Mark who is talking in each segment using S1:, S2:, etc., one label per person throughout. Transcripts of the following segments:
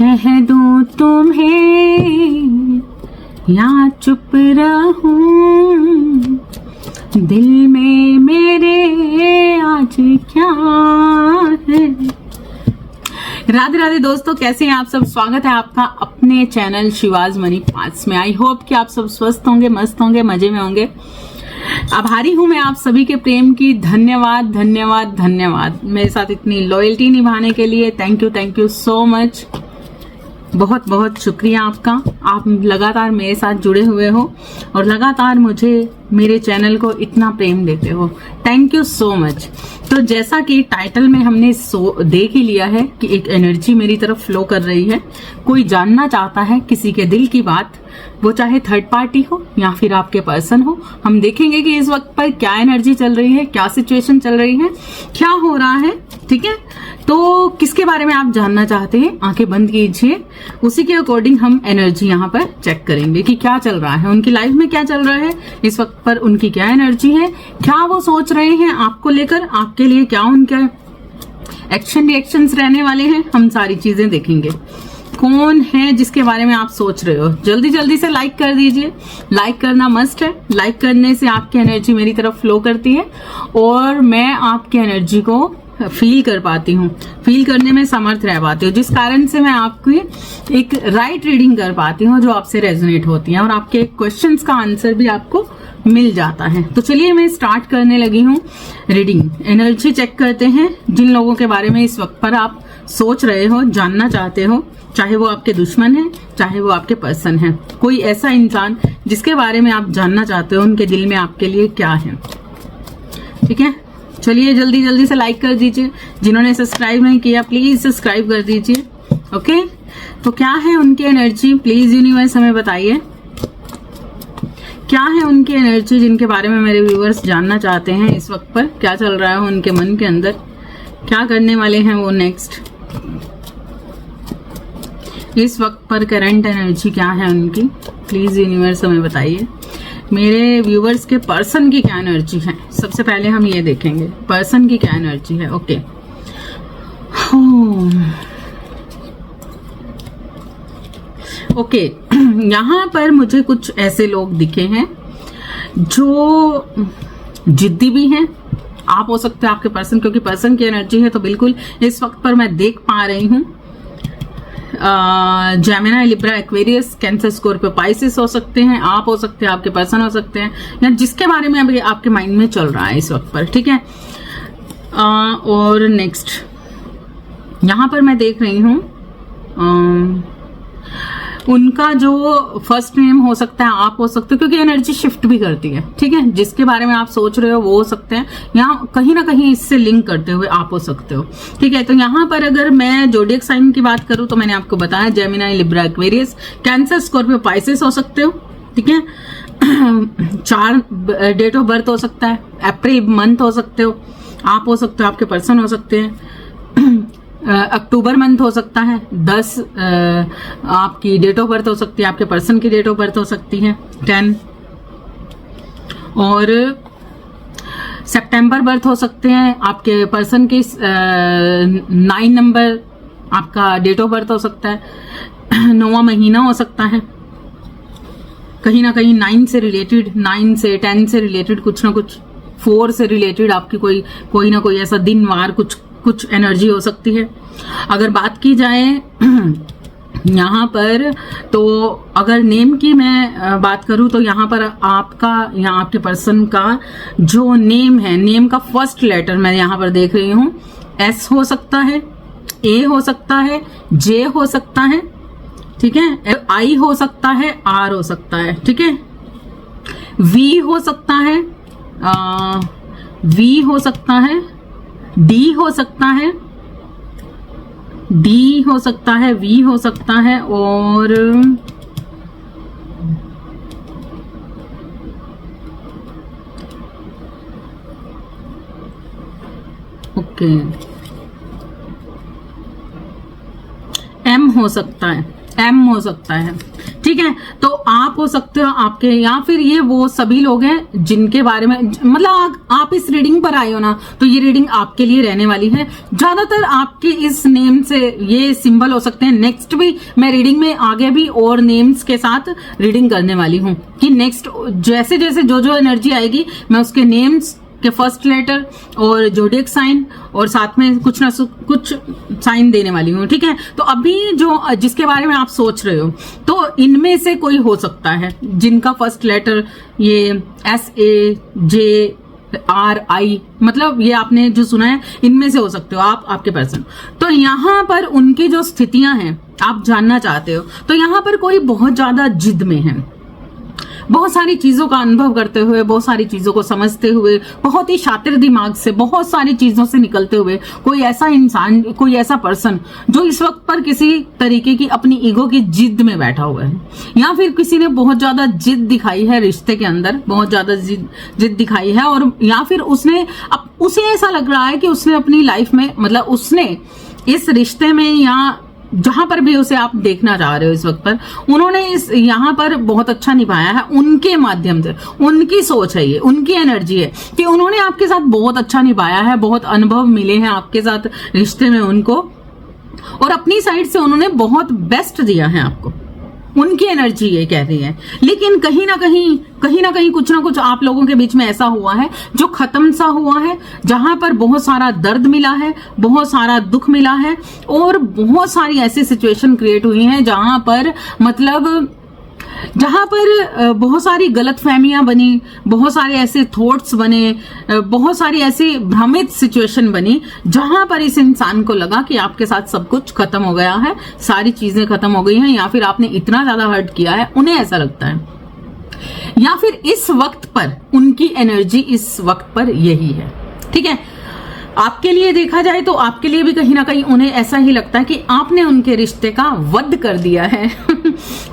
S1: कह दूं तुम्हें या चुप रहूं, दिल में मेरे आज क्या है। राधे राधे दोस्तों, कैसे हैं आप सब। स्वागत है आपका अपने चैनल शिवाज मनी पास में। आई होप कि आप सब स्वस्थ होंगे, मस्त होंगे, मजे में होंगे। आभारी हूं मैं आप सभी के प्रेम की। धन्यवाद धन्यवाद धन्यवाद मेरे साथ इतनी लॉयल्टी निभाने के लिए। Thank you so much. बहुत बहुत शुक्रिया आपका। आप लगातार मेरे साथ जुड़े हुए हो और लगातार मुझे मेरे चैनल को इतना प्रेम देते हो। Thank you so much. तो जैसा कि टाइटल में हमने देख ही लिया है कि एक एनर्जी मेरी तरफ फ्लो कर रही है। कोई जानना चाहता है किसी के दिल की बात, वो चाहे थर्ड पार्टी हो या फिर आपके पर्सन हो। हम देखेंगे कि इस वक्त पर क्या एनर्जी चल रही है, क्या सिचुएशन चल रही है, क्या हो रहा है। ठीक है, तो किसके बारे में आप जानना चाहते हैं, आंखें बंद कीजिए। उसी के अकॉर्डिंग हम एनर्जी यहाँ पर चेक करेंगे कि क्या चल रहा है, उनकी लाइफ में क्या चल रहा है इस वक्त पर, उनकी क्या एनर्जी है, क्या वो सोच रहे हैं आपको लेकर, आपके लिए क्या उनके एक्शन रिएक्शंस रहने वाले हैं। हम सारी चीजें देखेंगे। कौन है जिसके बारे में आप सोच रहे हो। जल्दी जल्दी से लाइक कर दीजिए। लाइक करना मस्ट है। लाइक करने से आपकी एनर्जी मेरी तरफ फ्लो करती है और मैं आपकी एनर्जी को फील कर पाती हूँ, फील करने में समर्थ रह पाती हूँ, जिस कारण से मैं आपकी एक राइट रीडिंग कर पाती हूँ जो आपसे रेजोनेट होती है और आपके क्वेश्चंस का आंसर भी आपको मिल जाता है। तो चलिए मैं स्टार्ट करने लगी हूँ रीडिंग। एनर्जी चेक करते हैं जिन लोगों के बारे में इस वक्त पर आप सोच रहे हो, जानना चाहते हो, चाहे वो आपके दुश्मन है, चाहे वो आपके पर्सन है। कोई ऐसा इंसान जिसके बारे में आप जानना चाहते हो, उनके दिल में आपके लिए क्या है। ठीक है, चलिए जल्दी जल्दी से लाइक कर दीजिए। जिन्होंने सब्सक्राइब नहीं किया प्लीज सब्सक्राइब कर दीजिए। ओके, तो क्या है उनकी एनर्जी, प्लीज यूनिवर्स हमें बताइए। क्या है उनकी एनर्जी जिनके बारे में मेरे व्यूअर्स जानना चाहते हैं इस वक्त पर, क्या चल रहा है उनके मन के अंदर, क्या करने वाले हैं वो नेक्स्ट। इस वक्त पर करंट एनर्जी क्या है उनकी, प्लीज यूनिवर्स हमें बताइए। मेरे व्यूवर्स के पर्सन की क्या एनर्जी है, सबसे पहले हम ये देखेंगे पर्सन की क्या एनर्जी है। ओके, ओके, यहाँ पर मुझे कुछ ऐसे लोग दिखे हैं जो जिद्दी भी हैं। आप हो सकते हैं आपके पर्सन, क्योंकि पर्सन की एनर्जी है तो बिल्कुल इस वक्त पर मैं देख पा रही हूँ। Gemini, Libra, Aquarius, cancer, Scorpio, Pisces हो सकते हैं, आप हो सकते हैं, आपके पर्सन हो सकते हैं, या जिसके बारे में अभी आपके माइंड में चल रहा है इस वक्त पर। ठीक है, और नेक्स्ट यहां पर मैं देख रही हूं उनका जो फर्स्ट नेम हो सकता है, आप हो सकते हो, क्योंकि एनर्जी शिफ्ट भी करती है। ठीक है, जिसके बारे में आप सोच रहे हो वो हो सकते हैं, यहाँ कहीं ना कहीं इससे लिंक करते हुए आप हो सकते हो। ठीक है, तो यहाँ पर अगर मैं जोडियक साइन की बात करूं तो मैंने आपको बताया Gemini, Libra, Aquarius, cancer, Scorpio, Pisces हो सकते हो। ठीक है, 4 डेट ऑफ बर्थ हो सकता है, अप्रैल मंथ हो सकते हो, आप हो सकते हो, आपके पर्सन हो सकते हैं। अक्टूबर मंथ हो सकता है, 10 आपकी डेट ऑफ बर्थ हो सकती है, आपके पर्सन की डेट ऑफ बर्थ हो सकती है 10, और सितंबर बर्थ हो सकते हैं, आपके पर्सन की 9 नंबर आपका डेट ऑफ बर्थ हो सकता है। 9वां महीना हो सकता है, कहीं ना कहीं 9 से रिलेटेड, 9 से 10 से रिलेटेड कुछ ना कुछ, 4 से रिलेटेड आपकी कोई ना कोई ऐसा दिन वार कुछ एनर्जी हो सकती है। अगर बात की जाए यहाँ पर, तो अगर नेम की मैं बात करूँ तो यहाँ पर आपका या आपके पर्सन का जो नेम है, नेम का फर्स्ट लेटर मैं यहाँ पर देख रही हूँ, एस हो सकता है, ए हो सकता है, जे हो सकता है, ठीक है, आई हो सकता है, आर हो सकता है, ठीक है, वी हो सकता है, वी हो सकता है, डी हो सकता है, डी हो सकता है, वी हो सकता है, और ओके एम हो सकता है। एम हो सकता है, ठीक है। तो आप हो सकते हो आपके, या फिर ये वो सभी लोग हैं जिनके बारे में मतलब आप इस रीडिंग पर आए हो ना, तो ये रीडिंग आपके लिए रहने वाली है। ज्यादातर आपके इस नेम से ये सिंबल हो सकते हैं। नेक्स्ट भी मैं रीडिंग में आगे भी और नेम्स के साथ रीडिंग करने वाली हूँ कि नेक्स्ट जैसे जैसे जो एनर्जी आएगी मैं उसके नेम्स के फर्स्ट लेटर और जोडियक साइन और साथ में कुछ ना कुछ साइन देने वाली हूँ, ठीक है। तो अभी जो जिसके बारे में आप सोच रहे हो, तो इनमें से कोई हो सकता है जिनका फर्स्ट लेटर ये SAJRI, मतलब ये आपने जो सुना है इनमें से हो सकते हो आप, आपके पर्सन। तो यहाँ पर उनकी जो स्थितियां हैं आप जानना चाहते हो, तो यहाँ पर कोई बहुत ज्यादा जिद में है, बहुत सारी चीजों का अनुभव करते हुए, बहुत सारी चीजों को समझते हुए, बहुत ही शातिर दिमाग से, बहुत सारी चीजों से निकलते हुए कोई ऐसा इंसान, कोई ऐसा पर्सन जो इस वक्त पर किसी तरीके की अपनी ईगो की जिद में बैठा हुआ है, या फिर किसी ने बहुत ज्यादा जिद दिखाई है रिश्ते के अंदर, बहुत ज्यादा जिद दिखाई है, और या फिर उसे ऐसा लग रहा है कि उसने अपनी लाइफ में, मतलब उसने इस रिश्ते में या जहां पर भी उसे आप देखना चाह रहे हो इस वक्त पर, उन्होंने इस यहाँ पर बहुत अच्छा निभाया है। उनके माध्यम से, उनकी सोच है ये, उनकी एनर्जी है कि उन्होंने आपके साथ बहुत अच्छा निभाया है, बहुत अनुभव मिले हैं आपके साथ रिश्ते में उनको, और अपनी साइड से उन्होंने बहुत बेस्ट दिया है आपको। उनकी एनर्जी ये कह रही है। लेकिन कहीं ना कहीं कुछ ना कुछ आप लोगों के बीच में ऐसा हुआ है जो खत्म सा हुआ है, जहां पर बहुत सारा दर्द मिला है, बहुत सारा दुख मिला है, और बहुत सारी ऐसी सिचुएशन क्रिएट हुई हैं जहां पर बहुत सारी गलतफहमियां बनी, बहुत सारे ऐसे थॉट्स बने, बहुत सारी ऐसी भ्रमित सिचुएशन बनी जहां पर इस इंसान को लगा कि आपके साथ सब कुछ खत्म हो गया है, सारी चीजें खत्म हो गई हैं, या फिर आपने इतना ज्यादा हर्ट किया है, उन्हें ऐसा लगता है। या फिर इस वक्त पर उनकी एनर्जी इस वक्त पर यही है, ठीक है। आपके लिए देखा जाए तो आपके लिए भी कहीं ना कहीं उन्हें ऐसा ही लगता है कि आपने उनके रिश्ते का वध कर दिया है।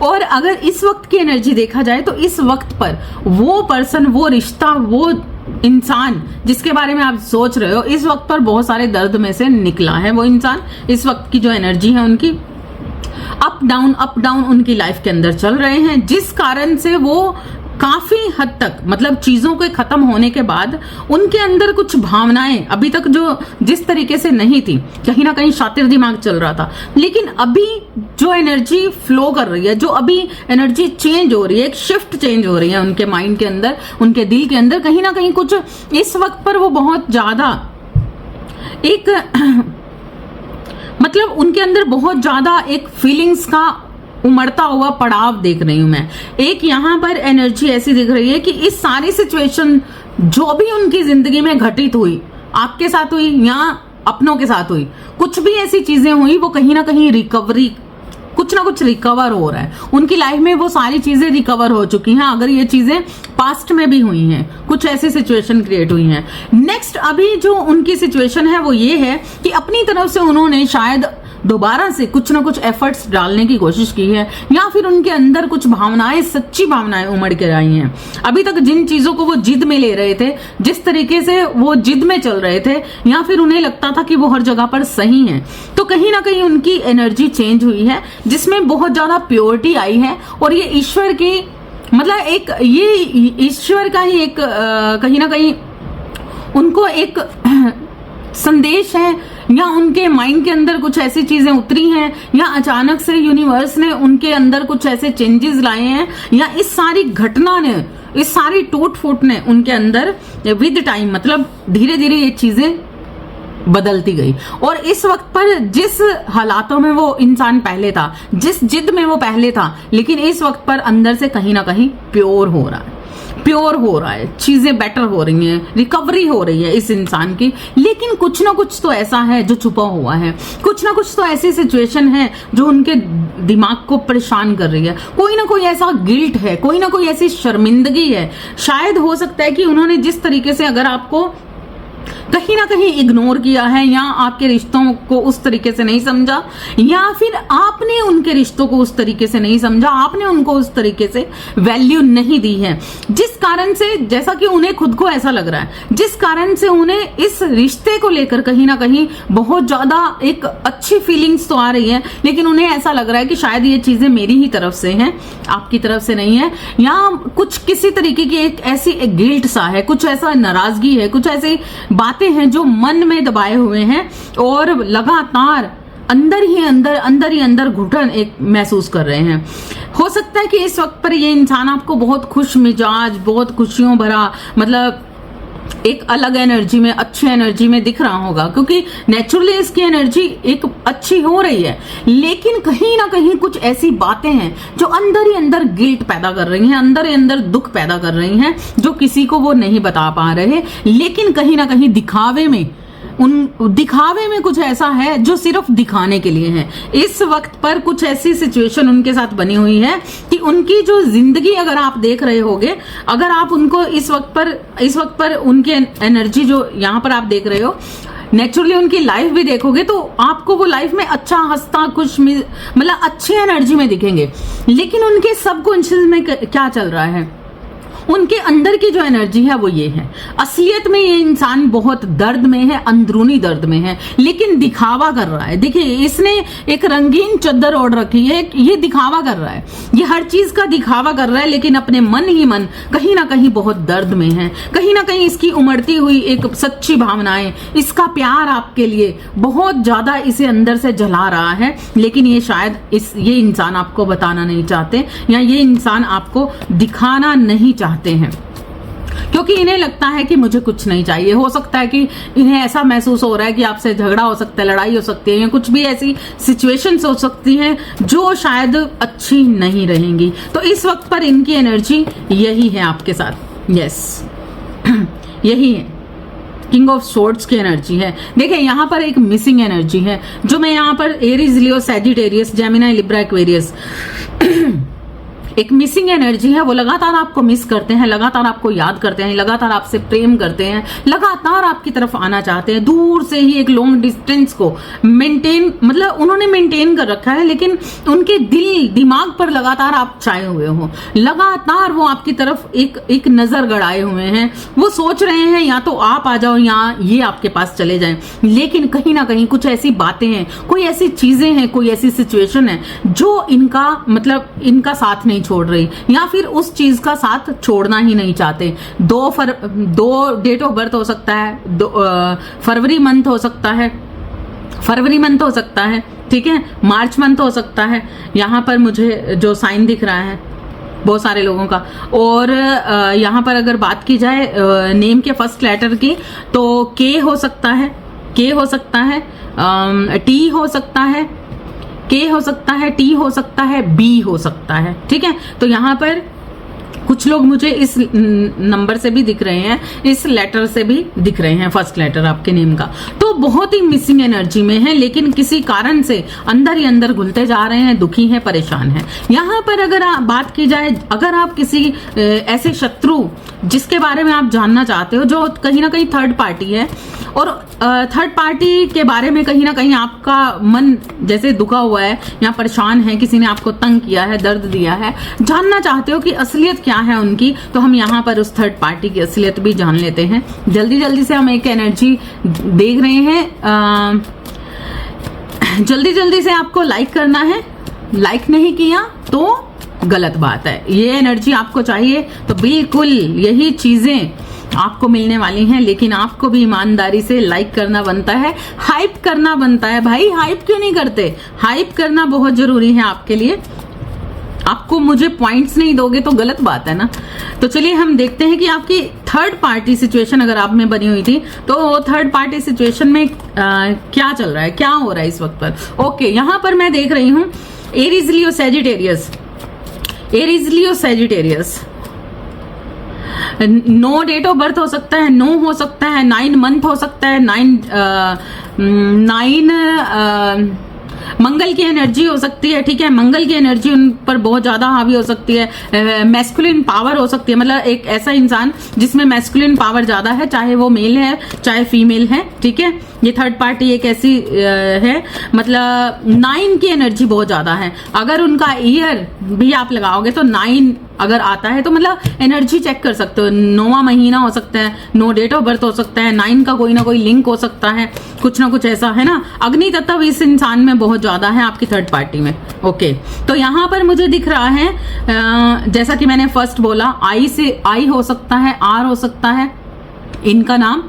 S1: और अगर इस वक्त की एनर्जी देखा जाए तो इस वक्त पर वो पर्सन, वो रिश्ता, वो इंसान जिसके बारे में आप सोच रहे हो, इस वक्त पर बहुत सारे दर्द में से निकला है। वो इंसान, इस वक्त की जो एनर्जी है उनकी अप डाउन उनकी लाइफ के अंदर चल रहे हैं, जिस कारण से वो काफी हद तक, मतलब चीजों के खत्म होने के बाद उनके अंदर कुछ भावनाएं अभी तक जो जिस तरीके से नहीं थी, कहीं ना कहीं शातिर दिमाग चल रहा था, लेकिन अभी जो एनर्जी फ्लो कर रही है, जो अभी एनर्जी चेंज हो रही है, एक शिफ्ट चेंज हो रही है उनके माइंड के अंदर, उनके दिल के अंदर, कहीं ना कहीं कुछ इस वक्त पर वो बहुत ज्यादा एक मतलब उनके अंदर बहुत ज्यादा एक फीलिंग्स का उमड़ता हुआ पड़ाव देख रही हूं मैं। एक यहां पर एनर्जी ऐसी दिख रही है कि इस सारी सिचुएशन जो भी उनकी जिंदगी में घटित हुई, आपके साथ हुई या अपनों के साथ हुई, कुछ भी ऐसी चीजें हुई, वो कहीं ना कहीं रिकवरी, कुछ ना कुछ रिकवर हो रहा है उनकी लाइफ में। वो सारी चीजें रिकवर हो चुकी हैं, अगर ये चीजें पास्ट में भी हुई हैं, कुछ ऐसी सिचुएशन क्रिएट हुई हैं। नेक्स्ट अभी जो उनकी सिचुएशन है वो ये है कि अपनी तरफ से उन्होंने शायद दोबारा से कुछ ना कुछ एफर्ट्स डालने की कोशिश की है, या फिर उनके अंदर कुछ भावनाएं, सच्ची भावनाएं उमड़ कर आई हैं। अभी तक जिन चीजों को वो जिद में ले रहे थे, जिस तरीके से वो जिद में चल रहे थे, या फिर उन्हें लगता था कि वो हर जगह पर सही है, तो कहीं ना कहीं उनकी एनर्जी चेंज हुई है, जिसमें बहुत ज्यादा प्योरिटी आई है। और ये ईश्वर की, मतलब एक ये ईश्वर का ही एक कहीं ना कहीं उनको एक संदेश है, या उनके माइंड के अंदर कुछ ऐसी चीजें उतरी हैं, या अचानक से यूनिवर्स ने उनके अंदर कुछ ऐसे चेंजेस लाए हैं, या इस सारी घटना ने, इस सारी टूट फूट ने उनके अंदर विद टाइम, मतलब धीरे धीरे ये चीजें बदलती गई। और इस वक्त पर जिस हालातों में वो इंसान पहले था, जिस जिद में वो पहले था, लेकिन इस वक्त पर अंदर से कहीं ना कहीं प्योर हो रहा है, चीजें बेटर हो रही हैं, रिकवरी हो रही है इस इंसान की। लेकिन कुछ ना कुछ तो ऐसा है जो छुपा हुआ है, कुछ ना कुछ तो ऐसी सिचुएशन है जो उनके दिमाग को परेशान कर रही है। कोई ना कोई ऐसा गिल्ट है, कोई ना कोई ऐसी शर्मिंदगी है। शायद हो सकता है कि उन्होंने जिस तरीके से, अगर आपको कहीं ना कहीं इग्नोर किया है, या आपके रिश्तों को उस तरीके से नहीं समझा, या फिर आपने उनके रिश्तों को उस तरीके से नहीं समझा, आपने उनको उस तरीके से वैल्यू नहीं दी है, जिस कारण से, जैसा कि उन्हें खुद को ऐसा लग रहा है, जिस कारण से उन्हें इस रिश्ते को लेकर कहीं ना कहीं बहुत ज्यादा एक अच्छी फीलिंग्स तो आ रही है, लेकिन उन्हें ऐसा लग रहा है कि शायद ये चीजें मेरी ही तरफ से हैं, आपकी तरफ से नहीं है, या कुछ किसी तरीके की एक ऐसी एक गिल्ट सा है, कुछ ऐसा नाराजगी है, कुछ ऐसी बातें हैं जो मन में दबाए हुए हैं और लगातार अंदर ही अंदर घुटन एक महसूस कर रहे हैं। हो सकता है कि इस वक्त पर ये इंसान आपको बहुत खुश मिजाज, बहुत खुशियों भरा, मतलब एक अलग एनर्जी में, अच्छी एनर्जी में दिख रहा होगा, क्योंकि नेचुरली इसकी एनर्जी एक अच्छी हो रही है, लेकिन कहीं ना कहीं कुछ ऐसी बातें हैं जो अंदर ही अंदर गिल्ट पैदा कर रही हैं, अंदर ही अंदर दुख पैदा कर रही हैं, जो किसी को वो नहीं बता पा रहे, लेकिन कहीं ना कहीं दिखावे में कुछ ऐसा है जो सिर्फ दिखाने के लिए है। इस वक्त पर कुछ ऐसी सिचुएशन उनके साथ बनी हुई है कि उनकी जो जिंदगी अगर आप देख रहे होगे, अगर आप उनको इस वक्त पर उनकी एनर्जी जो यहाँ पर आप देख रहे हो, नेचुरली उनकी लाइफ भी देखोगे तो आपको वो लाइफ में अच्छा, हंसता, खुश, मतलब अच्छी एनर्जी में दिखेंगे, लेकिन उनके सबकॉन्शियस में क्या चल रहा है, उनके अंदर की जो एनर्जी है वो ये है, असलियत में ये इंसान बहुत दर्द में है, अंदरूनी दर्द में है, लेकिन दिखावा कर रहा है। देखिए, इसने एक रंगीन चद्दर ओढ़ रखी है, ये दिखावा कर रहा है, ये हर चीज का दिखावा कर रहा है, लेकिन अपने मन ही मन कहीं ना कहीं बहुत दर्द में है। कहीं ना कहीं इसकी उमड़ती हुई एक सच्ची भावनाएं, इसका प्यार आपके लिए बहुत ज्यादा इसे अंदर से जला रहा है, लेकिन ये शायद ये इंसान आपको बताना नहीं चाहते, या ये इंसान आपको दिखाना नहीं चाहते हैं, क्योंकि इन्हें लगता है कि मुझे कुछ नहीं चाहिए। हो सकता है कि इन्हें ऐसा महसूस हो रहा है कि आपसे झगड़ा हो सकता है, लड़ाई हो सकती है, या कुछ भी ऐसी सिचुएशंस हो सकती हैं जो शायद अच्छी नहीं रहेंगी। तो इस वक्त पर इनकी एनर्जी यही है आपके साथ, यस यही है, किंग ऑफ सोर्ड्स की एनर्जी है। देखिए, यहाँ पर एक मिसिंग एनर्जी है, जो मैं यहाँ पर Aries, Leo, Sagittarius, Gemini, Libra, Aquarius एक मिसिंग एनर्जी है। वो लगातार आपको मिस करते हैं, लगातार आपको याद करते हैं, लगातार आपसे प्रेम करते हैं, लगातार आपकी तरफ आना चाहते हैं, दूर से ही एक लॉन्ग डिस्टेंस को उन्होंने मेंटेन कर रखा है, लेकिन उनके दिमाग पर लगातार आप छाए हुए हो, लगातार वो आपकी तरफ एक नजर गड़ाए हुए हैं। वो सोच रहे हैं या तो आप आ जाओ या ये आपके पास चले जाएं, लेकिन कहीं ना कहीं कुछ ऐसी बातें हैं, कोई ऐसी चीजें हैं, कोई ऐसी सिचुएशन है जो इनका साथ नहीं छोड़ रही, या फिर उस चीज का साथ छोड़ना ही नहीं चाहते। 2 डेट ऑफ बर्थ हो सकता है, फरवरी मंथ हो सकता है, ठीक है, मार्च मंथ हो सकता है, यहाँ पर मुझे जो साइन दिख रहा है बहुत सारे लोगों का। और यहाँ पर अगर बात की जाए नेम के फर्स्ट लेटर की, तो के हो सकता है, टी हो सकता है, के हो सकता है, टी हो सकता है, बी हो सकता है, ठीक है। तो यहाँ पर कुछ लोग मुझे इस नंबर से भी दिख रहे हैं, इस लेटर से भी दिख रहे हैं, फर्स्ट लेटर आपके नेम का। तो बहुत ही मिसिंग एनर्जी में है, लेकिन किसी कारण से अंदर ही अंदर घुलते जा रहे हैं, दुखी हैं, परेशान हैं। यहाँ पर अगर बात की जाए, अगर आप किसी ऐसे शत्रु जिसके बारे में आप जानना चाहते हो, जो कहीं ना कहीं थर्ड पार्टी है, और थर्ड पार्टी के बारे में कहीं ना कहीं आपका मन जैसे दुखा हुआ है या परेशान है, किसी ने आपको तंग किया है, दर्द दिया है, जानना चाहते हो कि असलियत क्या है उनकी, तो हम यहाँ पर उस थर्ड पार्टी की असलियत भी जान लेते हैं। जल्दी से हम एक एनर्जी देख रहे हैं। जल्दी से आपको लाइक करना है, लाइक नहीं किया तो गलत बात है। ये एनर्जी आपको चाहिए तो बिल्कुल यही चीजें आपको मिलने वाली हैं, लेकिन आपको भी ईमानदारी से लाइक करना बनता है, हाइप करना बनता है। भाई, हाइप क्यों नहीं करते? हाइप करना बहुत जरूरी है आपके लिए। आपको मुझे पॉइंट्स नहीं दोगे तो गलत बात है ना। तो चलिए हम देखते हैं कि आपकी थर्ड पार्टी सिचुएशन अगर आप में बनी हुई थी, तो थर्ड पार्टी सिचुएशन में क्या चल रहा है, क्या हो रहा है इस वक्त पर। ओके, यहां पर मैं देख रही हूं Aries, Leo, Sagittarius. No date of birth हो सकता है, नो हो सकता है, 9 मंथ हो सकता है, 9 मंगल की एनर्जी हो सकती है, ठीक है, मंगल की एनर्जी उन पर बहुत ज्यादा हावी हो सकती है। मैस्कुलिन पावर हो सकती है, मतलब एक ऐसा इंसान जिसमें मैस्कुलिन पावर ज्यादा है, चाहे वो मेल है चाहे फीमेल है, ठीक है। ये थर्ड पार्टी एक ऐसी है, मतलब 9 की एनर्जी बहुत ज्यादा है। अगर उनका ईयर भी आप लगाओगे तो 9 अगर आता है तो मतलब एनर्जी चेक कर सकते हो। 9वां महीना हो सकता है, 9 डेट ऑफ बर्थ हो सकता है, 9 का कोई ना कोई लिंक हो सकता है, कुछ ना कुछ ऐसा है ना। अग्नि तत्व इस इंसान में बहुत ज्यादा है आपकी थर्ड पार्टी में। ओके, तो यहां पर मुझे दिख रहा है जैसा कि मैंने फर्स्ट बोला, आई से आई हो सकता है, आर हो सकता है इनका नाम,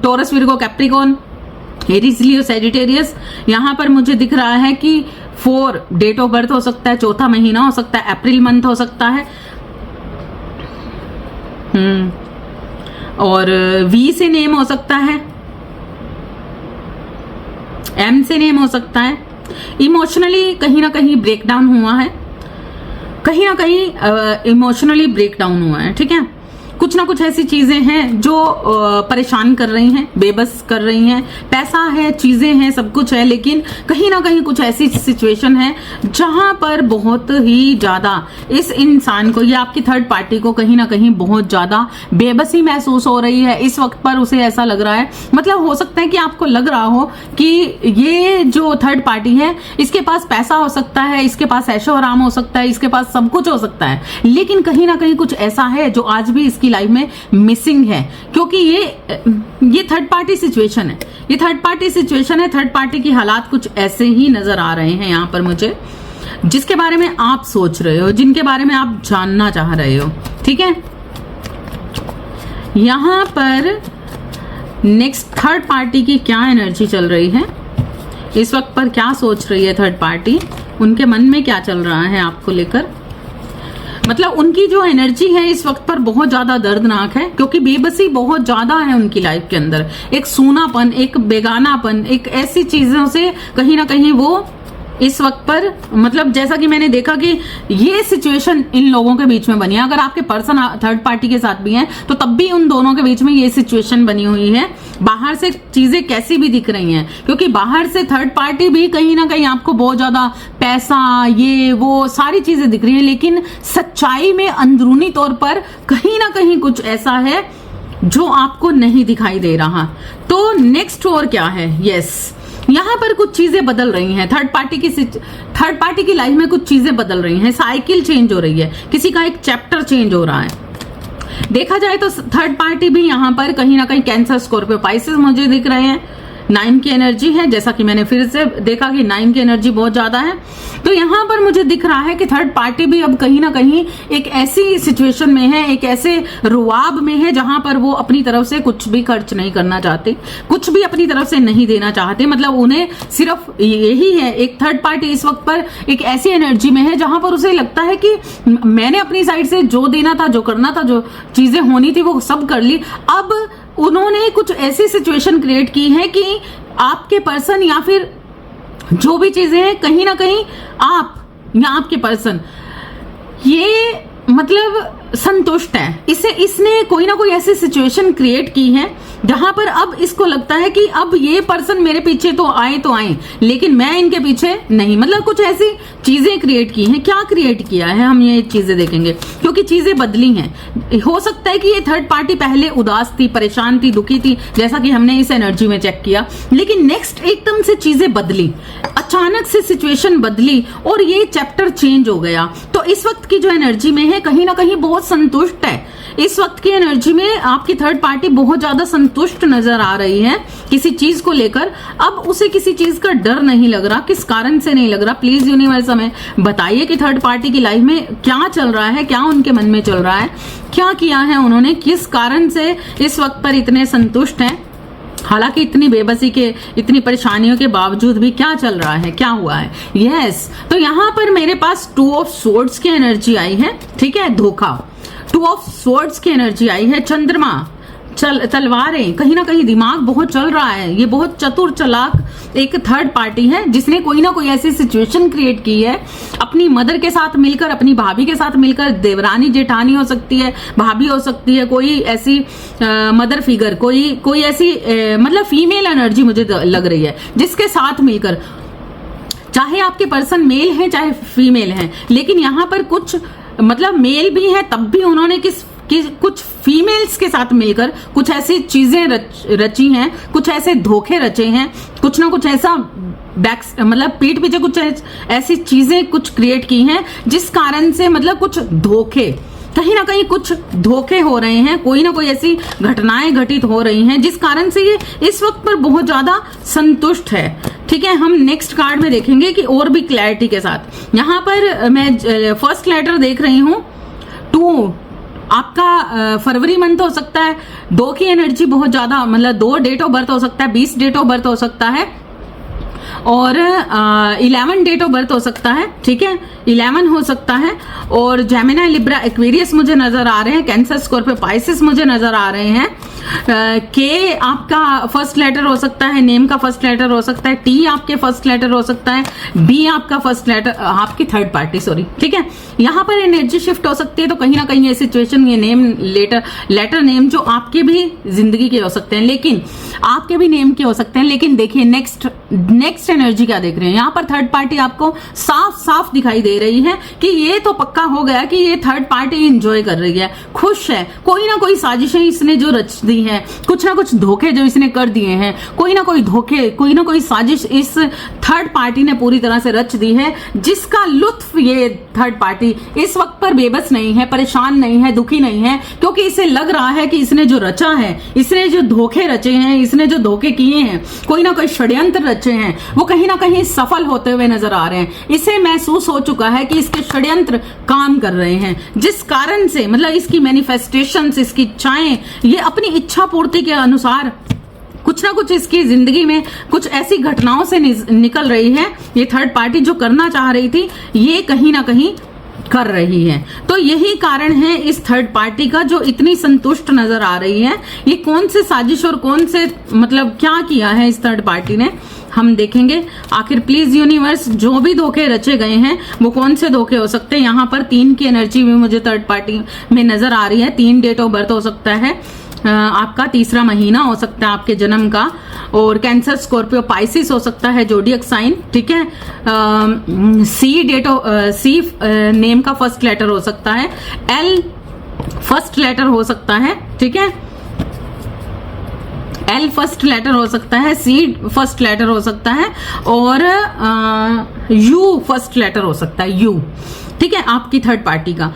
S1: torus, Virgo, Capricorn, Aries, Leo, Sagittarius. यहां पर मुझे दिख रहा है कि 4 डेट ऑफ बर्थ हो सकता है, चौथा महीना हो सकता है, अप्रैल मंथ हो सकता है, और वी से नेम हो सकता है, एम से नेम हो सकता है। इमोशनली कहीं ना कहीं ब्रेकडाउन हुआ है, कहीं ना कहीं इमोशनली ब्रेकडाउन हुआ है, ठीक है। कुछ ना कुछ ऐसी चीजें हैं जो परेशान कर रही हैं, बेबस कर रही हैं। पैसा है, चीजें हैं, सब कुछ है, लेकिन कहीं ना कहीं कुछ ऐसी सिचुएशन है जहां पर बहुत ही ज्यादा इस इंसान को, ये आपकी थर्ड पार्टी को कहीं ना कहीं बहुत ज्यादा बेबसी महसूस हो रही है इस वक्त पर। उसे ऐसा लग रहा है, मतलब हो सकता है कि आपको लग रहा हो कि ये जो थर्ड पार्टी है इसके पास पैसा हो सकता है, इसके पास ऐशो आराम हो सकता है, इसके पास सब कुछ हो सकता है, लेकिन कहीं ना कहीं कुछ ऐसा है जो आज भी इसकी लाइफ में मिसिंग है, क्योंकि ये थर्ड पार्टी सिचुएशन है, ये थर्ड पार्टी सिचुएशन है। थर्ड पार्टी की हालात कुछ ऐसे ही नजर आ रहे हैं यहां पर मुझे, जिसके बारे में आप सोच रहे हो, जिनके बारे में आप जानना चाह रहे हो, ठीक है। यहां पर नेक्स्ट थर्ड पार्टी की क्या एनर्जी चल रही है इस वक्त पर, क्या सोच रही है थर्ड पार्टी, उनके मन में क्या चल रहा है आपको लेकर। मतलब उनकी जो एनर्जी है इस वक्त पर बहुत ज्यादा दर्दनाक है, क्योंकि बेबसी बहुत ज्यादा है उनकी लाइफ के अंदर। एक सूनापन, एक बेगानापन, एक ऐसी चीजों से कहीं ना कहीं वो इस वक्त पर, मतलब जैसा कि मैंने देखा कि ये सिचुएशन इन लोगों के बीच में बनी है। अगर आपके पर्सन थर्ड पार्टी के साथ भी हैं तो तब भी उन दोनों के बीच में ये सिचुएशन बनी हुई है। बाहर से चीजें कैसी भी दिख रही हैं, क्योंकि बाहर से थर्ड पार्टी भी कहीं ना कहीं आपको बहुत ज्यादा पैसा, ये वो सारी चीजें दिख रही है, लेकिन सच्चाई में अंदरूनी तौर पर कहीं ना कहीं कुछ ऐसा है जो आपको नहीं दिखाई दे रहा। तो नेक्स्ट और क्या है, यस, यहां पर कुछ चीजें बदल रही हैं। थर्ड पार्टी की लाइफ में कुछ चीजें बदल रही हैं, साइकिल चेंज हो रही है, किसी का एक चैप्टर चेंज हो रहा है। देखा जाए तो थर्ड पार्टी भी यहां पर कहीं ना कहीं कैंसर, स्कॉर्पियो, पाइसेस मुझे दिख रहे हैं। 9 की एनर्जी है, जैसा कि मैंने फिर से देखा कि 9 की एनर्जी बहुत ज्यादा है। तो यहां पर मुझे दिख रहा है कि थर्ड पार्टी भी अब कहीं ना कहीं एक ऐसी सिचुएशन में है, एक ऐसे रुआब में है जहां पर वो अपनी तरफ से कुछ भी खर्च नहीं करना चाहते, कुछ भी अपनी तरफ से नहीं देना चाहते। मतलब उन्हें सिर्फ यही है, एक थर्ड पार्टी इस वक्त पर एक ऐसी एनर्जी में है जहां पर उसे लगता है कि मैंने अपनी साइड से जो देना था, जो करना था, जो चीजें होनी थी वो सब कर ली। अब उन्होंने कुछ ऐसी सिचुएशन क्रिएट की है कि आपके पर्सन या फिर जो भी चीजें हैं, कहीं ना कहीं आप या आपके पर्सन ये मतलब संतुष्ट है। इसने कोई ना कोई ऐसी सिचुएशन क्रिएट की है जहां पर अब इसको लगता है कि अब ये पर्सन मेरे पीछे तो आए, लेकिन मैं इनके पीछे नहीं। मतलब कुछ ऐसी चीजें क्रिएट की हैं। क्या क्रिएट किया है हम ये चीजें देखेंगे, क्योंकि चीजें बदली हैं। हो सकता है कि ये थर्ड पार्टी पहले उदास थी, परेशान थी, दुखी थी, जैसा कि हमने इस एनर्जी में चेक किया, लेकिन नेक्स्ट एकदम से चीजें बदली, अचानक से सिचुएशन बदली और ये चैप्टर चेंज हो गया। तो इस वक्त की जो एनर्जी में है कहीं ना कहीं बहुत संतुष्ट है। इस वक्त की एनर्जी में आपकी थर्ड पार्टी बहुत ज्यादा संतुष्ट नजर आ रही है किसी चीज को लेकर। अब उसे किसी चीज का डर नहीं लग रहा। किस कारण से नहीं लग रहा, प्लीज यूनिवर्स हमें बताइए कि थर्ड पार्टी की लाइफ में क्या चल रहा है, क्या उनके मन में चल रहा है, क्या किया है उन्होंने, किस कारण से इस वक्त पर इतने संतुष्ट हैं। हालांकि इतनी बेबसी के, इतनी परेशानियों के बावजूद भी क्या चल रहा है, क्या हुआ है। यस, तो यहां पर मेरे पास 2 ऑफ स्वॉर्ड्स की एनर्जी आई है, ठीक है, धोखा। 2 ऑफ स्वॉर्ड्स की एनर्जी आई है, चंद्रमा, तलवारें। कहीं ना कहीं दिमाग बहुत चल रहा है। ये बहुत चतुर चालाक एक थर्ड पार्टी है जिसने कोई ना कोई ऐसी सिचुएशन क्रिएट की है अपनी मदर के साथ मिलकर, अपनी भाभी के साथ मिलकर, देवरानी जेठानी हो सकती है, भाभी हो सकती है, कोई ऐसी मदर फिगर, कोई ऐसी मतलब फीमेल एनर्जी मुझे लग रही है, जिसके साथ मिलकर चाहे आपके पर्सन मेल है चाहे फीमेल है, लेकिन यहाँ पर कुछ मतलब मेल भी है तब भी उन्होंने कुछ फीमेल्स के साथ मिलकर कुछ ऐसी चीजें रची हैं, कुछ ऐसे धोखे रचे हैं, कुछ ना कुछ ऐसा मतलब पीठ पीछे कुछ ऐसी चीजें कुछ क्रिएट की हैं जिस कारण से मतलब कुछ धोखे, कहीं ना कहीं कुछ धोखे हो रहे हैं, कोई ना कोई ऐसी घटनाएं घटित हो रही हैं जिस कारण से ये इस वक्त पर बहुत ज्यादा संतुष्ट है। ठीक है, हम नेक्स्ट कार्ड में देखेंगे कि और भी क्लैरिटी के साथ। यहाँ पर मैं फर्स्ट लेटर देख रही हूँ 2, आपका फरवरी मंथ हो सकता है, 2 की एनर्जी बहुत ज्यादा, मतलब 2 डेट ऑफ बर्थ हो सकता है, 20 डेट ऑफ बर्थ हो सकता है और 11 डेट ऑफ बर्थ हो सकता है। ठीक है, 11 हो सकता है और जेमिनी, लिब्रा, एक्वेरियस मुझे नजर आ रहे हैं, कैंसर, स्कॉर्पियो, पाइसिस मुझे नजर आ रहे हैं। के आपका फर्स्ट लेटर हो सकता है, नेम का फर्स्ट लेटर हो सकता है, टी आपके फर्स्ट लेटर हो सकता है, बी आपका फर्स्ट लेटर, आपकी थर्ड पार्टी सॉरी। ठीक है, यहाँ पर एनर्जी शिफ्ट हो सकती है, तो कहीं ना कहीं ये सिचुएशन, ये नेम लेटर नेम जो आपके भी जिंदगी के हो सकते हैं, लेकिन आपके भी नेम के हो सकते हैं। लेकिन देखिए नेक्स्ट एनर्जी क्या देख रहे हैं, यहाँ पर थर्ड पार्टी आपको साफ साफ दिखाई दे रही है कि ये तो पक्का हो गया कि ये थर्ड पार्टी एंजॉय कर रही है, खुश है, कोई ना कोई साजिशें इसने जो रच दी है, कुछ ना कुछ धोखे जो इसने कर दिए हैं, कोई ना कोई धोखे, कोई ना कोई साजिश इस थर्ड पार्टी ने पूरी तरह से रच दी है, जिसका लुत्फ ये थर्ड पार्टी इस वक्त पर बेबस नहीं है, परेशान नहीं है, दुखी नहीं है, क्योंकि इसे लग रहा है कि इसने जो रचा है, इसने जो धोखे रचे हैं, इसने जो धोखे किए हैं, कोई ना कोई षड्यंत्र रचे हैं, वो कहीं ना कहीं सफल होते हुए नजर आ रहे हैं। इसे महसूस हो चुका है कि इसके षड्यंत्र काम कर रहे हैं, जिस कारण से मतलब इसकी मैनिफेस्टेशंस, इसकी इच्छाएं, ये अपनी इच्छा पूर्ति के अनुसार कुछ ना कुछ इसकी जिंदगी में कुछ ऐसी घटनाओं से निकल रही है। ये थर्ड पार्टी जो करना चाह रही थी, ये कहीं ना कहीं कर रही है। तो यही कारण है इस थर्ड पार्टी का जो इतनी संतुष्ट नजर आ रही है। ये कौन से साजिश और कौन से मतलब क्या किया है इस थर्ड पार्टी ने, हम देखेंगे। आखिर प्लीज यूनिवर्स, जो भी धोखे रचे गए हैं वो कौन से धोखे हो सकते हैं। यहाँ पर 3 की एनर्जी भी मुझे थर्ड पार्टी में नजर आ रही है। 3 डेट ऑफ बर्थ हो सकता है, आपका 3रा महीना हो सकता है आपके जन्म का, और कैंसर, स्कॉर्पियो, पाइसिस हो सकता है जोडियक साइन। ठीक है, सी नेम का फर्स्ट लेटर हो सकता है, एल फर्स्ट लेटर हो सकता है। ठीक है, एल फर्स्ट लेटर हो सकता है, सी फर्स्ट लेटर हो सकता है और यू फर्स्ट लेटर हो सकता है, यू। ठीक है, आपकी थर्ड पार्टी का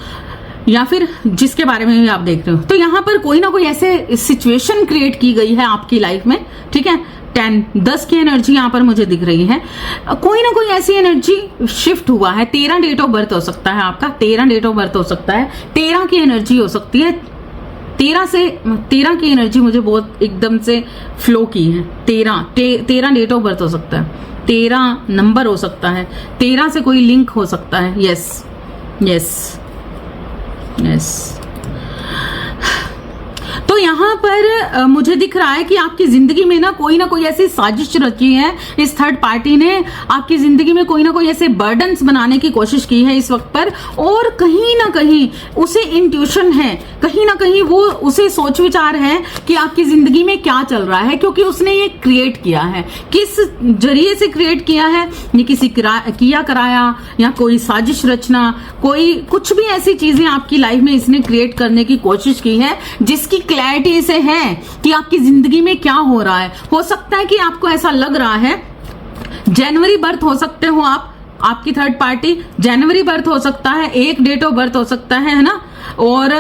S1: या फिर जिसके बारे में भी आप देख रहे हो। तो यहाँ पर कोई ना कोई ऐसे सिचुएशन क्रिएट की गई है आपकी लाइफ में। ठीक है, 10 की एनर्जी यहाँ पर मुझे दिख रही है। कोई ना कोई ऐसी एनर्जी शिफ्ट हुआ है। 13 डेट ऑफ बर्थ हो सकता है आपका, 13 डेट ऑफ बर्थ हो सकता है, 13 की एनर्जी हो सकती है। 13 की एनर्जी मुझे बहुत एकदम से फ्लो की है। 13 डेट ऑफ बर्थ हो सकता है, 13 नंबर हो सकता है, 13 से कोई लिंक हो सकता है। Yes yes yes. तो यहाँ पर मुझे दिख रहा है कि आपकी जिंदगी में ना कोई ऐसी साजिश रची है इस थर्ड पार्टी ने। आपकी जिंदगी में कोई ना कोई ऐसे बर्डन्स बनाने की कोशिश की है इस वक्त पर, और कहीं ना कहीं उसे इंट्यूशन है, कहीं ना कहीं वो उसे सोच विचार है कि आपकी जिंदगी में क्या चल रहा है, क्योंकि उसने ये क्रिएट किया है। किस जरिए से क्रिएट किया है, ये किसी किया कराया या कोई साजिश रचना, कोई कुछ भी ऐसी चीजें आपकी लाइफ में इसने क्रिएट करने की कोशिश की है जिसकी क्लैरिटी से है कि आपकी जिंदगी में क्या हो रहा है। हो सकता है कि आपको ऐसा लग रहा है, जनवरी बर्थ हो सकते हो आप, आपकी थर्ड पार्टी जनवरी बर्थ हो सकता है, 1 डेट ऑफ बर्थ हो सकता है ना, और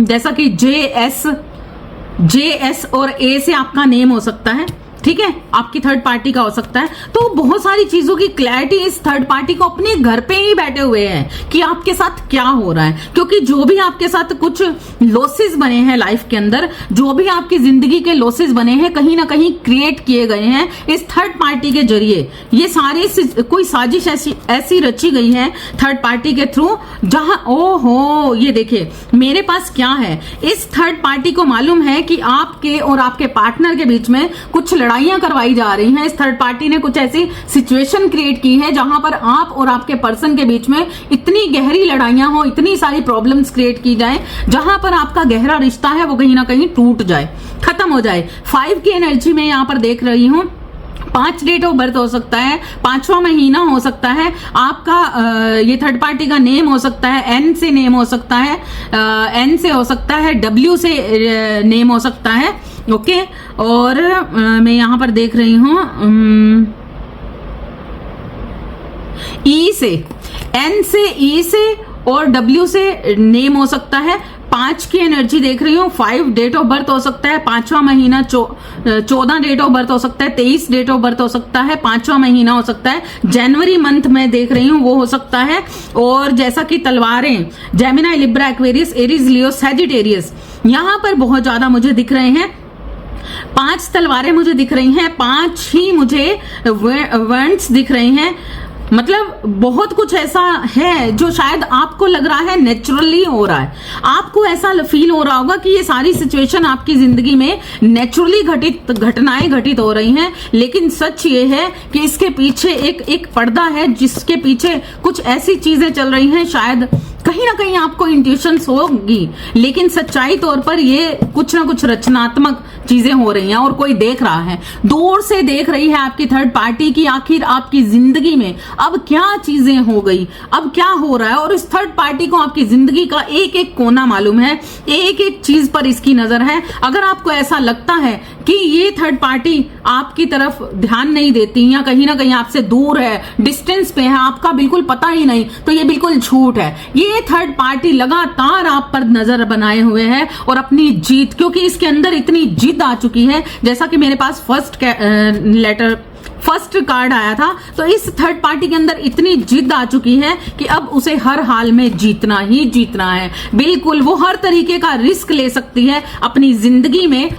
S1: जैसा कि JS और A से आपका नेम हो सकता है। ठीक है, आपकी थर्ड पार्टी का हो सकता है। तो बहुत सारी चीजों की क्लैरिटी इस थर्ड पार्टी को अपने घर पे ही बैठे हुए हैं कि आपके साथ क्या हो रहा है, क्योंकि जो भी आपके साथ कुछ लॉसेस बने हैं लाइफ के अंदर, जो भी आपकी जिंदगी के लॉसेस बने हैं, कहीं ना कहीं क्रिएट किए गए हैं इस थर्ड पार्टी के जरिए। ये सारी कोई साजिश ऐसी रची गई है थर्ड पार्टी के थ्रू, जहां ओहो ये देखिए मेरे पास क्या है। इस थर्ड पार्टी को मालूम है कि आपके और आपके पार्टनर के बीच में कुछ लड़ाइयां करवाई जा रही हैं। इस थर्ड पार्टी ने कुछ ऐसी सिचुएशन क्रिएट की है जहां पर आप और आपके पर्सन के बीच में इतनी गहरी लड़ाइयां हो, इतनी सारी प्रॉब्लम्स क्रिएट की जाए, जहां पर आपका गहरा रिश्ता है वो कहीं ना कहीं टूट जाए, खत्म हो जाए। 5 की एनर्जी में यहां पर देख रही हूं 5 डेट ऑफ बर्थ हो सकता है, 5वां महीना हो सकता है, आपका ये थर्ड पार्टी का नेम हो सकता है, एन से नेम हो सकता है, एन से हो सकता है, डब्ल्यू से नेम हो सकता है। ओके, और मैं यहां पर देख रही हूं ई से, एन से, ई से और डब्ल्यू से नेम हो सकता है। 5 की एनर्जी देख रही हूँ। 5 डेट ऑफ बर्थ हो सकता है, 5वां महीना 14 डेट ऑफ बर्थ हो सकता है, 23 डेट ऑफ बर्थ हो सकता है, 5वां महीना हो सकता है, जनवरी मंथ में देख रही हूँ वो हो सकता है। और जैसा कि तलवारें, Gemini, Libra, Aquarius, Aries, Leo, Sagittarius, यहां पर बहुत ज्यादा मुझे दिख रहे हैं। 5 तलवारें मुझे दिख रही हैं, 5 ही मुझे वर्ड्स दिख रहे हैं। मतलब बहुत कुछ ऐसा है जो शायद आपको लग रहा है नेचुरली हो रहा है, आपको ऐसा फील हो रहा होगा कि ये सारी सिचुएशन आपकी जिंदगी में नेचुरली घटित घटनाएं घटित हो रही हैं। लेकिन सच ये है कि इसके पीछे एक पर्दा है, जिसके पीछे कुछ ऐसी चीजें चल रही हैं, शायद कहीं ना कहीं आपको इंट्यूशंस होगी, लेकिन सच्चाई तौर पर ये कुछ ना कुछ रचनात्मक चीजें हो रही हैं और कोई देख रहा है, दूर से देख रही है आपकी थर्ड पार्टी की आखिर आपकी जिंदगी में अब क्या चीजें हो गई, अब क्या हो रहा है। और इस थर्ड पार्टी को आपकी जिंदगी का एक एक कोना मालूम है, एक एक चीज पर इसकी नजर है। अगर आपको ऐसा लगता है कि ये थर्ड पार्टी आपकी तरफ ध्यान नहीं देती या कहीं ना कहीं आपसे दूर है, डिस्टेंस पे है, आपका बिल्कुल पता ही नहीं, तो ये बिल्कुल झूठ है। ये थर्ड पार्टी लगातार आप पर नजर बनाए हुए है और अपनी जीत, क्योंकि इसके अंदर इतनी जीत आ चुकी है। जैसा कि मेरे पास फर्स्ट कार्ड आया था, तो इस थर्ड पार्टी के अंदर इतनी जिद आ चुकी है कि अब उसे हर हाल में जीतना ही जीतना है। बिल्कुल वो हर तरीके का रिस्क ले सकती है अपनी जिंदगी में,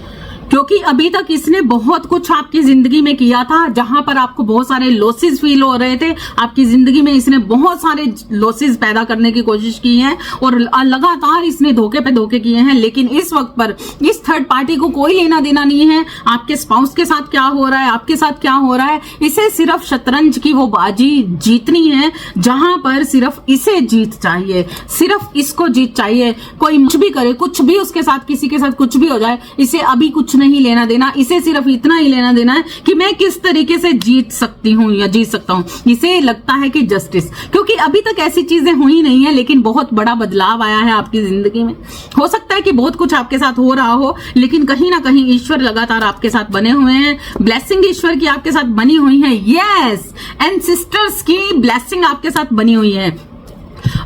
S1: क्योंकि अभी तक इसने बहुत कुछ आपकी जिंदगी में किया था, जहां पर आपको बहुत सारे लॉसेस फील हो रहे थे। आपकी जिंदगी में इसने बहुत सारे लॉसेस पैदा करने की कोशिश की है और लगातार इसने धोखे पे धोखे किए हैं। लेकिन इस वक्त पर इस थर्ड पार्टी को कोई लेना देना नहीं है आपके स्पाउस के साथ क्या हो रहा है, आपके साथ क्या हो रहा है। इसे सिर्फ शतरंज की वो बाजी जीतनी है जहां पर सिर्फ इसे जीत चाहिए, सिर्फ इसको जीत चाहिए। कोई कुछ भी करे, कुछ भी उसके साथ, किसी के साथ कुछ भी हो जाए, इसे अभी कुछ नहीं लेना देना। इसे सिर्फ इतना ही लेना देना है कि मैं किस तरीके से जीत सकती हूँ या जीत सकता हूँ। इसे लगता है कि जस्टिस, क्योंकि अभी तक ऐसी चीजें हुई नहीं है, लेकिन बहुत बड़ा बदलाव आया है आपकी जिंदगी में। हो सकता है कि बहुत कुछ आपके साथ हो रहा हो, लेकिन कहीं ना कहीं ईश्वर लगातार आपके साथ बने हुए हैं। ब्लेसिंग ईश्वर की आपके साथ बनी हुई है। यस, एंसेस्टर्स की ब्लेसिंग आपके साथ बनी हुई है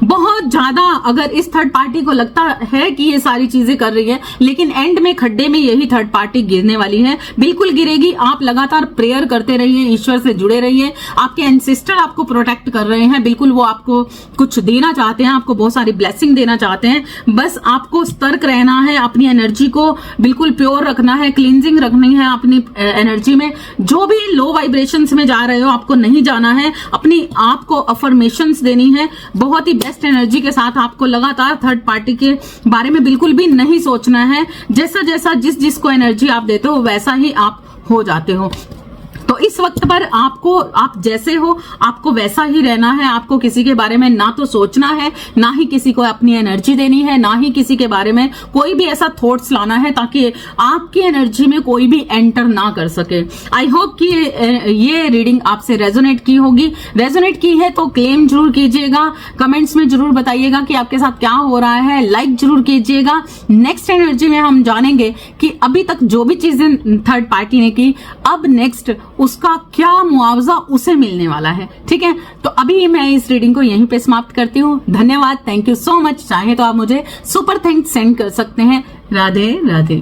S1: बहुत ज्यादा। अगर इस थर्ड पार्टी को लगता है कि ये सारी चीजें कर रही है, लेकिन एंड में खड्डे में यही थर्ड पार्टी गिरने वाली है, बिल्कुल गिरेगी। आप लगातार प्रेयर करते रहिए, ईश्वर से जुड़े रहिए। आपके एंसेस्टर आपको प्रोटेक्ट कर रहे हैं, बिल्कुल वो आपको कुछ देना चाहते हैं, आपको बहुत सारी ब्लेसिंग देना चाहते हैं। बस आपको सतर्क रहना है, अपनी एनर्जी को बिल्कुल प्योर रखना है, क्लींजिंग रखनी है अपनी एनर्जी में। जो भी लो वाइब्रेशंस में जा रहे हो, आपको नहीं जाना है। अपनी आपको अफर्मेशंस देनी है, बहुत ही बेस्ट एनर्जी के साथ। आपको लगातार थर्ड पार्टी के बारे में बिल्कुल भी नहीं सोचना है। जैसा जैसा जिसको एनर्जी आप देते हो वैसा ही आप हो जाते हो। तो इस वक्त पर आपको, आप जैसे हो आपको वैसा ही रहना है। आपको किसी के बारे में ना तो सोचना है, ना ही किसी को अपनी एनर्जी देनी है, ना ही किसी के बारे में कोई भी ऐसा थॉट्स लाना है ताकि आपकी एनर्जी में कोई भी एंटर ना कर सके। आई होप कि ये रीडिंग आपसे रेजोनेट की होगी। रेजोनेट की है तो क्लेम जरूर कीजिएगा, कमेंट्स में जरूर बताइएगा कि आपके साथ क्या हो रहा है, लाइक जरूर कीजिएगा। नेक्स्ट एनर्जी में हम जानेंगे कि अभी तक जो भी चीजें थर्ड पार्टी ने की, अब नेक्स्ट उसका क्या मुआवजा उसे मिलने वाला है। ठीक है, तो अभी मैं इस रीडिंग को यहीं पे समाप्त करती हूँ। धन्यवाद, थैंक यू सो मच। चाहे तो आप मुझे सुपर थैंक्स सेंड कर सकते हैं। राधे राधे।